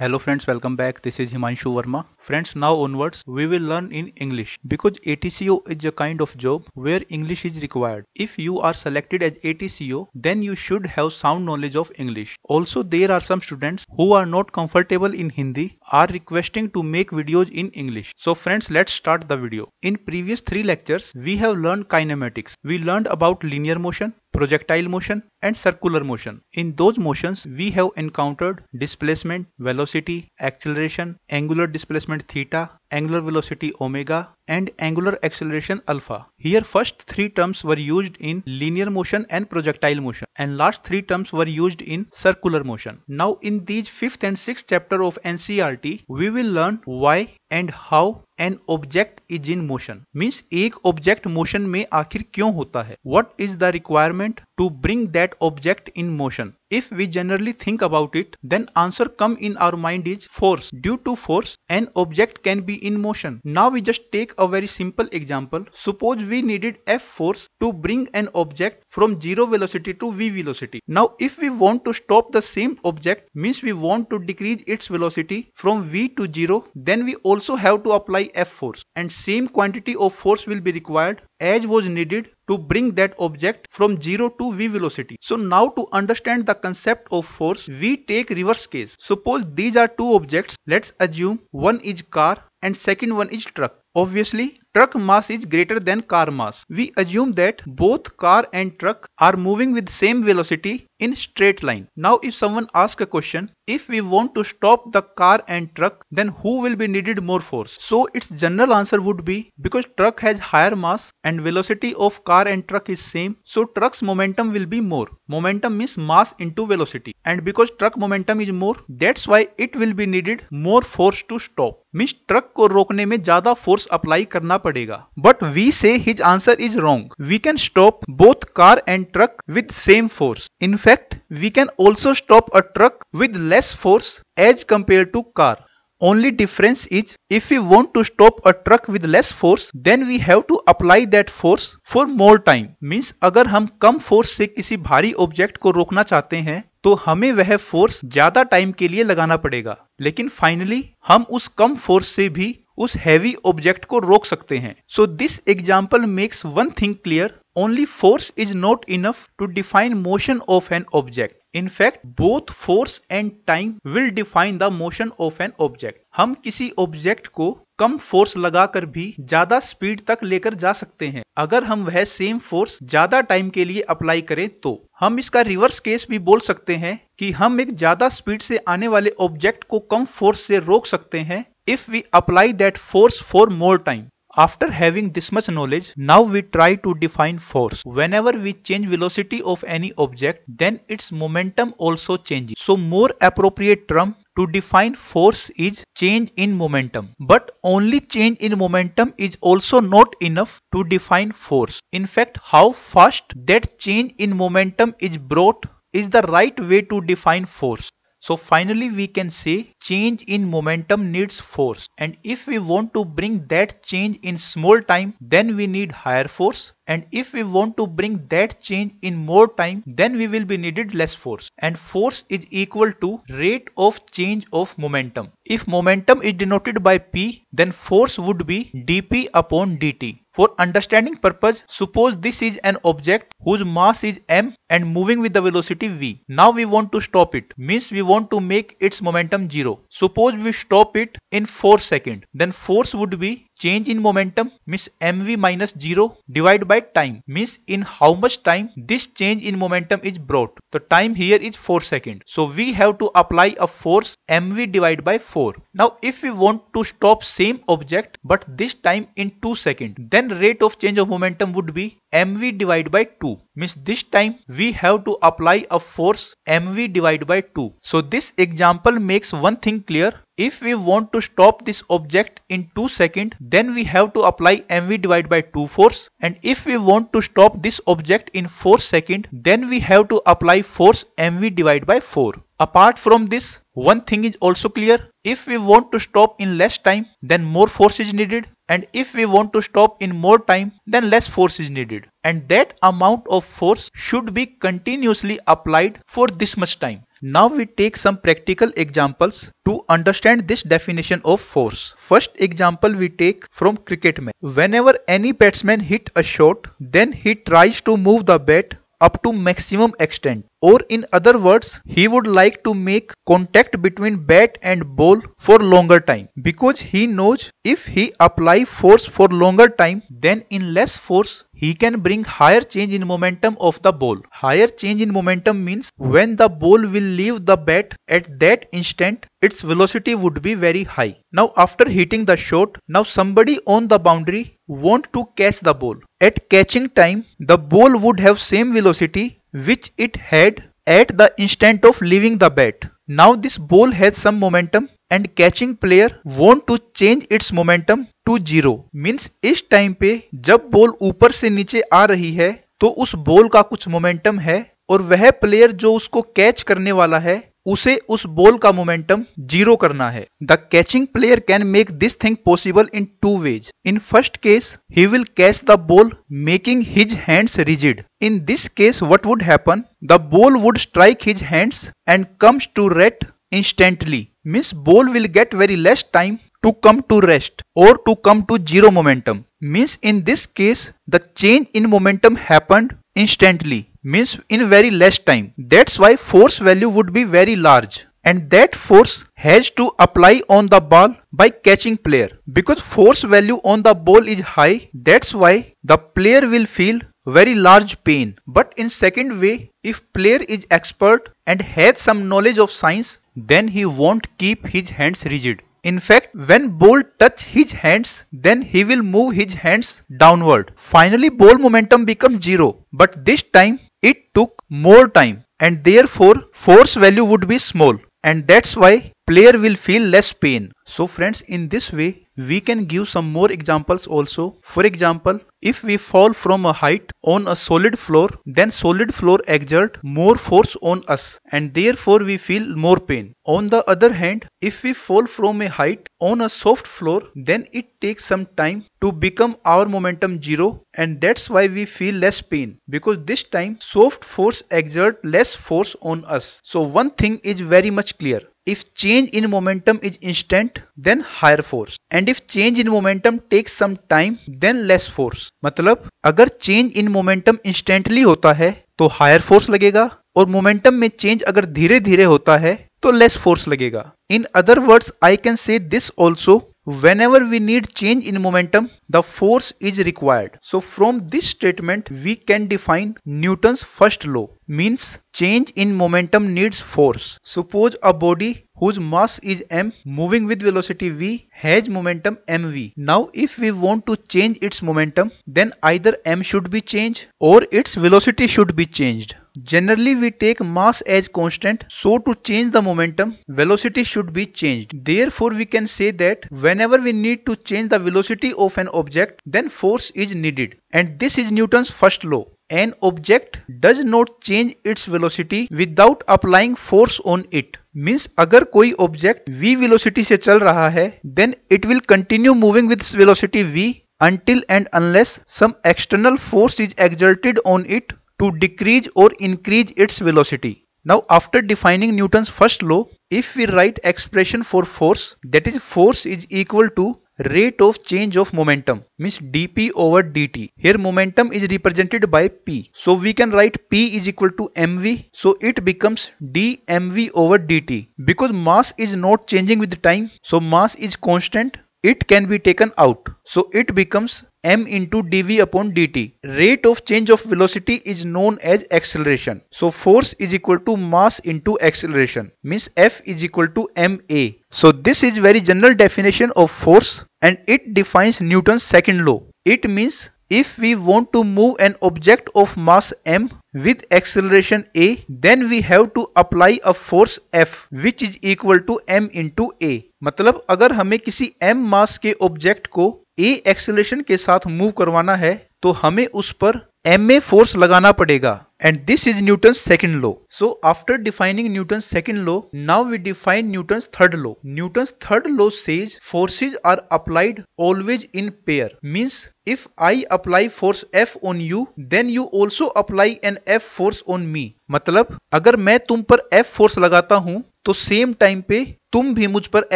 Hello friends, welcome back. This is Himanshu Verma. Friends, now onwards we will learn in English because ATCO is a kind of job where English is required. If you are selected as ATCO, then you should have sound knowledge of English. Also, there are some students who are not comfortable in Hindi are requesting to make videos in English. So friends, let's start the video. In previous 3 lectures, we have learned kinematics. We learned about linear motion, projectile motion and circular motion. In those motions, we have encountered displacement, velocity, acceleration, angular displacement theta, angular velocity omega and angular acceleration alpha. Here first 3 terms were used in linear motion and projectile motion and last 3 terms were used in circular motion. Now in these 5th and 6th chapter of NCERT, we will learn why and how an object is in motion. Means एक object motion में आखिर क्यों होता है? What is the requirement to bring that object in motion? If we generally think about it, then answer come in our mind is force. Due to force, an object can be in motion. Now we just take a very simple example. Suppose we needed F force to bring an object from 0 velocity to V velocity. Now if we want to stop the same object, means we want to decrease its velocity from V to 0, then we also have to apply F force and same quantity of force will be required as was needed to bring that object from 0 to V velocity. So now to understand the concept of force, we take reverse case. Suppose these are 2 objects. Let's assume one is car and second one is truck. Obviously, truck mass is greater than car mass. We assume that both car and truck are moving with same velocity in straight line. Now if someone asks a question, if we want to stop the car and truck, then who will be needed more force? So its general answer would be because truck has higher mass and velocity of car and truck is same, so truck's momentum will be more. Momentum means mass into velocity, and because truck momentum is more, that's why it will be needed more force to stop. Means truck को रोकने में ज्यादा force apply करना पड़ेगा. But we say his answer is wrong. We can stop both car and truck with same force. In fact, we can also stop a truck with less force as compared to car. Only difference is if we want to stop a truck with less force, then we have to apply that force for more time. Means अगर हम कम force से किसी भारी object को रोकना चाहते हैं, तो हमें वह फोर्स ज्यादा टाइम के लिए लगाना पड़ेगा, लेकिन फाइनली हम उस कम फोर्स से भी उस हैवी ऑब्जेक्ट को रोक सकते हैं. So this example makes one thing clear. Only force is not enough to define motion of an object. In fact, both force and time will define the motion of an object. हम किसी object को कम force लगाकर भी ज्यादा speed तक लेकर जा सकते हैं अगर हम वह सेम फोर्स ज्यादा टाइम के लिए अप्लाई करें तो. हम इसका रिवर्स केस भी बोल सकते हैं कि हम एक ज्यादा स्पीड से आने वाले ऑब्जेक्ट को कम फोर्स से रोक सकते हैं if we apply that force for more time. After having this much knowledge, now we try to define force. Whenever we change velocity of any object, then its momentum also changes. So more appropriate term to define force is change in momentum. But only change in momentum is also not enough to define force. In fact, how fast that change in momentum is brought is the right way to define force. So finally we can say change in momentum needs force, and if we want to bring that change in small time, then we need higher force, and if we want to bring that change in more time, then we will be needed less force, and force is equal to rate of change of momentum. If momentum is denoted by P, then force would be dP upon dt. For understanding purpose, suppose this is an object whose mass is m and moving with the velocity v. Now we want to stop it, means we want to make its momentum 0. Suppose we stop it in 4 seconds, then force would be change in momentum means mv minus 0 divided by time, means in how much time this change in momentum is brought. The time here is 4 seconds. So we have to apply a force mv divided by 4. Now if we want to stop same object but this time in 2 seconds, then rate of change of momentum would be mv divided by 2. Means this time we have to apply a force mv divided by 2. So this example makes one thing clear. If we want to stop this object in 2 seconds, then we have to apply mv divided by 2 force, and if we want to stop this object in 4 seconds, then we have to apply force mv divided by 4. Apart from this, one thing is also clear. If we want to stop in less time, then more force is needed, and if we want to stop in more time, then less force is needed, and that amount of force should be continuously applied for this much time. Now we take some practical examples to understand this definition of force. First example we take from cricket match. Whenever any batsman hit a shot, then he tries to move the bat up to maximum extent, or in other words, he would like to make contact between bat and ball for longer time, because he knows if he apply force for longer time, then in less force he can bring higher change in momentum of the ball. Higher change in momentum means when the ball will leave the bat at that instant, its velocity would be very high. Now after hitting the shot, now somebody on the boundary want to catch the ball. At catching time, the ball would have same velocity which it had at the instant of leaving the bat. Now this ball has some momentum and catching player want to change its momentum to 0. Means इस time पे जब ball ऊपर से नीचे आ रही है तो उस बॉल का कुछ मोमेंटम है और वह प्लेयर जो उसको कैच करने वाला है उसे उस बॉल का मोमेंटम 0 करना है. The catching player can make this thing possible in 2 ways. In first case, he will catch the ball making his hands rigid. In this case, what would happen? The ball would strike his hands and comes to rest instantly. Means ball will get very less time to come to rest or to come to 0 momentum. Means in this case, the change in momentum happened instantly. Means in very less time. That's why force value would be very large, and that force has to apply on the ball by catching player. Because force value on the ball is high, that's why the player will feel very large pain. But in second way, if player is expert and has some knowledge of science, then he won't keep his hands rigid. In fact, when ball touch his hands, then he will move his hands downward. Finally, ball momentum becomes 0. But this time, it took more time, and therefore force value would be small. And that's why player will feel less pain. So friends, in this way, we can give some more examples also. For example, if we fall from a height on a solid floor, then solid floor exert more force on us and therefore we feel more pain. On the other hand, if we fall from a height on a soft floor, then it takes some time to become our momentum 0, and that's why we feel less pain, because this time soft force exert less force on us. So one thing is very much clear. If change in momentum is instant, then higher force, and if change in momentum takes some time, then less force. मतलब अगर change in momentum instantly होता है तो higher force लगेगा, और momentum में change अगर धीरे धीरे होता है तो less force लगेगा. In other words, I can say this also. Whenever we need change in momentum, the force is required. So from this statement, we can define Newton's first law. Means change in momentum needs force. Suppose a body whose mass is m moving with velocity v has momentum mv. Now if we want to change its momentum, then either m should be changed or its velocity should be changed. Generally we take mass as constant, so to change the momentum, velocity should be changed. Therefore we can say that whenever we need to change the velocity of an object, then force is needed. And this is Newton's first law. An object does not change its velocity without applying force on it. Means अगर कोई object v velocity से चल रहा है, then it will continue moving with velocity v until and unless some external force is exerted on it to decrease or increase its velocity. Now after defining Newton's first law, if we write expression for force, that is force is equal to rate of change of momentum, means dp over dt. Here momentum is represented by p, so we can write p is equal to mv, so it becomes dmv over dt. Because mass is not changing with time, so mass is constant, it can be taken out, so it becomes m into dv upon dt. Rate of change of velocity is known as acceleration, so force is equal to mass into acceleration, means F is equal to ma. So this is very general definition of force, and it defines Newton's second law. It means if we want to move an object of mass m with acceleration a, then we have to apply a force F which is equal to m into a. मतलब अगर हमें किसी m मास के object को a acceleration के साथ move करवाना है, तो हमें उस पर ma फोर्स लगाना पड़ेगा and this is Newton's second law. So after defining Newton's second law, now we define Newton's third law. Newton's third law says forces are applied always in pair. Means if I apply force F on you, then you also apply an F force on me. मतलब अगर मैं तुम पर F force लगाता हूं तो same time पे तुम भी मुझ पर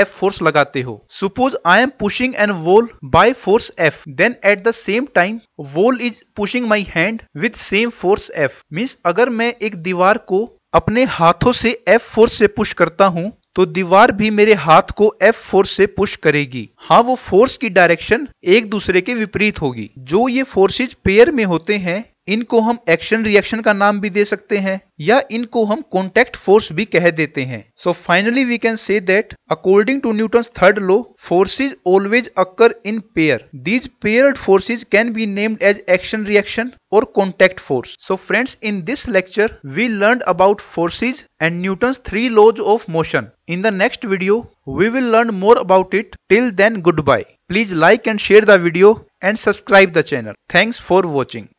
F फोर्स लगाते हो. Suppose I am pushing an wall by force F, then at the same time wall is pushing my hand with same force F. Means अगर मैं एक दीवार को अपने हाथों से F फोर्स से पुश करता हूं तो दीवार भी मेरे हाथ को F फोर्स से पुश करेगी. हाँ, वो फोर्स की डायरेक्शन एक दूसरे के विपरीत होगी. जो ये फोर्सेज पेयर में होते हैं इनको हम एक्शन रिएक्शन का नाम भी दे सकते हैं या इनको हम कॉन्टैक्ट फोर्स भी कह देते हैं. So finally we can say that according to Newton's third law forces always occur in pair. These paired forces can be named as action reaction और contact force. So friends, in this lecture we learned about forces and Newton's three laws of motion. In the next video, we will learn more about it. Till then, goodbye. Please like and share the video and subscribe the channel. Thanks for watching.